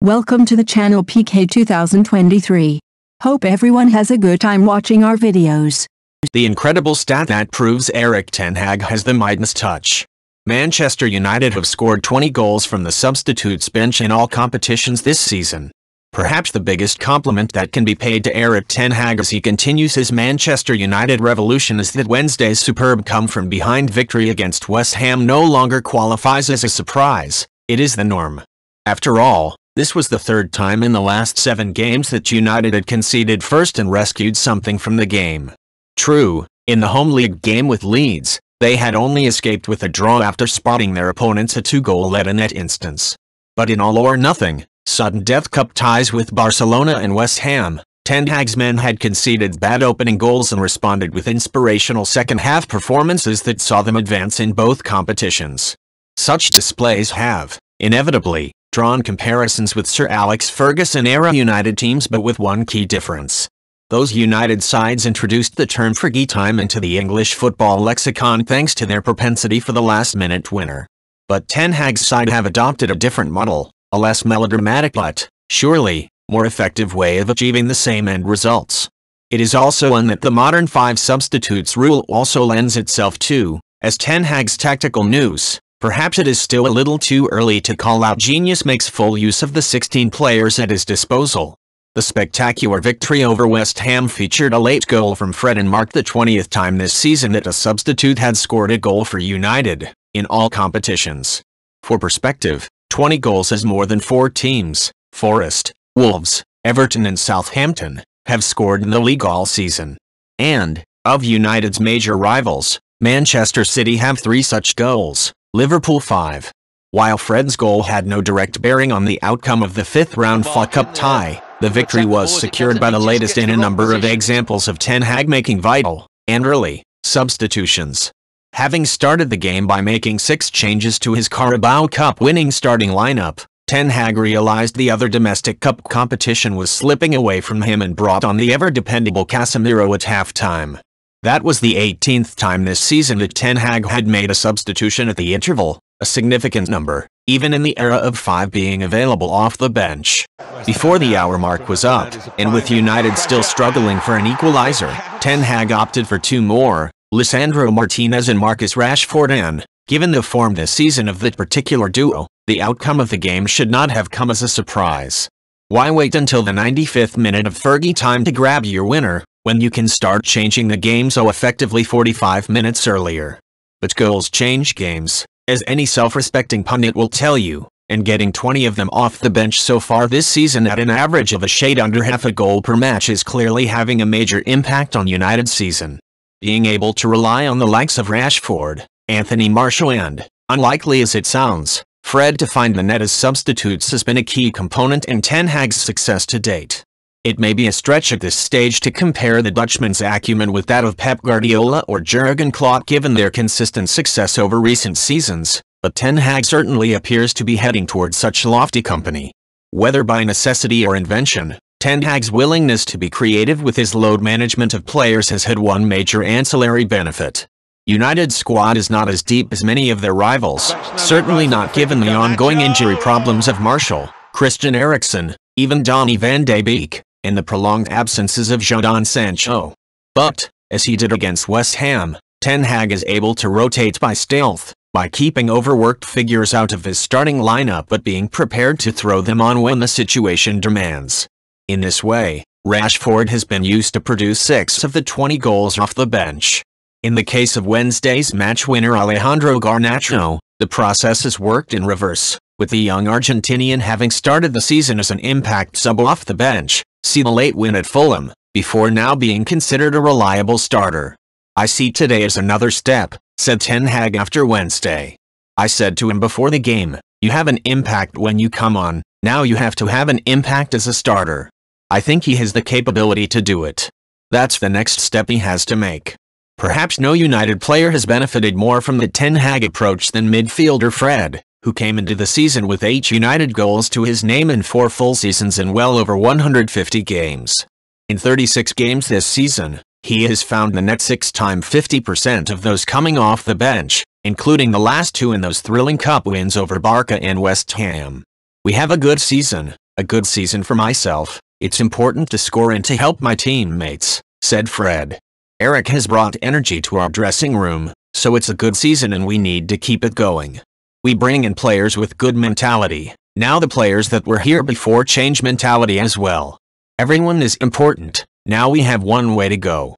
Welcome to the channel PK 2023. Hope everyone has a good time watching our videos. The incredible stat that proves Erik Ten Hag has the Midas touch. Manchester United have scored 20 goals from the substitutes bench in all competitions this season. Perhaps the biggest compliment that can be paid to Erik Ten Hag as he continues his Manchester United revolution is that Wednesday's superb come-from-behind victory against West Ham no longer qualifies as a surprise, it is the norm. After all, this was the third time in the last 7 games that United had conceded first and rescued something from the game. True, in the home league game with Leeds, they had only escaped with a draw after spotting their opponents a 2-goal lead-in-net instance. But in all or nothing, sudden death cup ties with Barcelona and West Ham, Ten Hag's men had conceded bad opening goals and responded with inspirational second-half performances that saw them advance in both competitions. Such displays have, inevitably, drawn comparisons with Sir Alex Ferguson-era United teams, but with one key difference. Those United sides introduced the term "Fergie time" into the English football lexicon thanks to their propensity for the last-minute winner. But Ten Hag's side have adopted a different model, a less melodramatic but, surely, more effective way of achieving the same end results. It is also one that the modern 5 substitutes rule also lends itself to, as Ten Hag's tactical nous. Perhaps it is still a little too early to call out genius makes full use of the 16 players at his disposal. The spectacular victory over West Ham featured a late goal from Fred and marked the 20th time this season that a substitute had scored a goal for United, in all competitions. For perspective, 20 goals is more than 4 teams, Forest, Wolves, Everton and Southampton, have scored in the league all season. And, of United's major rivals, Manchester City have 3 such goals. Liverpool 5. While Fred's goal had no direct bearing on the outcome of the 5th-round FA Cup tie, the victory was secured by the latest in a number of examples of Ten Hag making vital, and early, substitutions. Having started the game by making 6 changes to his Carabao Cup winning starting lineup, Ten Hag realized the other domestic cup competition was slipping away from him and brought on the ever-dependable Casemiro at halftime. That was the 18th time this season that Ten Hag had made a substitution at the interval, a significant number, even in the era of 5 being available off the bench. Before the hour mark was up, and with United still struggling for an equalizer, Ten Hag opted for 2 more, Lisandro Martinez and Marcus Rashford, and, given the form this season of that particular duo, the outcome of the game should not have come as a surprise. Why wait until the 95th minute of Fergie time to grab your winner, when you can start changing the game so effectively 45 minutes earlier? But goals change games, as any self-respecting pundit will tell you, and getting 20 of them off the bench so far this season at an average of a shade under half a goal per match is clearly having a major impact on United's season. Being able to rely on the likes of Rashford, Anthony Martial and, unlikely as it sounds, Fred to find the net as substitutes has been a key component in Ten Hag's success to date. It may be a stretch at this stage to compare the Dutchman's acumen with that of Pep Guardiola or Jurgen Klopp given their consistent success over recent seasons, but Ten Hag certainly appears to be heading towards such lofty company. Whether by necessity or invention, Ten Hag's willingness to be creative with his load management of players has had one major ancillary benefit. United's squad is not as deep as many of their rivals, certainly not given the ongoing injury problems of Martial, Christian Eriksen, even Donny van de Beek, and the prolonged absences of Jadon Sancho. But, as he did against West Ham, Ten Hag is able to rotate by stealth, by keeping overworked figures out of his starting lineup but being prepared to throw them on when the situation demands. In this way, Rashford has been used to produce 6 of the 20 goals off the bench. In the case of Wednesday's match winner Alejandro Garnacho, the process has worked in reverse, with the young Argentinian having started the season as an impact sub off the bench, see the late win at Fulham, before now being considered a reliable starter. "I see today as another step," said Ten Hag after Wednesday. "I said to him before the game, you have an impact when you come on, now you have to have an impact as a starter. I think he has the capability to do it. That's the next step he has to make." Perhaps no United player has benefited more from the Ten Hag approach than midfielder Fred, who came into the season with 8 United goals to his name in 4 full seasons and well over 150 games. In 36 games this season, he has found the net 6 times 50% of those coming off the bench, including the last 2 in those thrilling cup wins over Barca and West Ham. We have a good season, A good season for myself. It's important to score and to help my teammates, said Fred. Erik has brought energy to our dressing room, so it's a good season and we need to keep it going. We bring in players with good mentality. Now the players that were here before change mentality as well. Everyone is important. Now we have one way to go.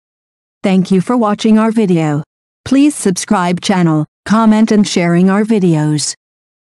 Thank you for watching our video. Please subscribe channel, comment and sharing our videos.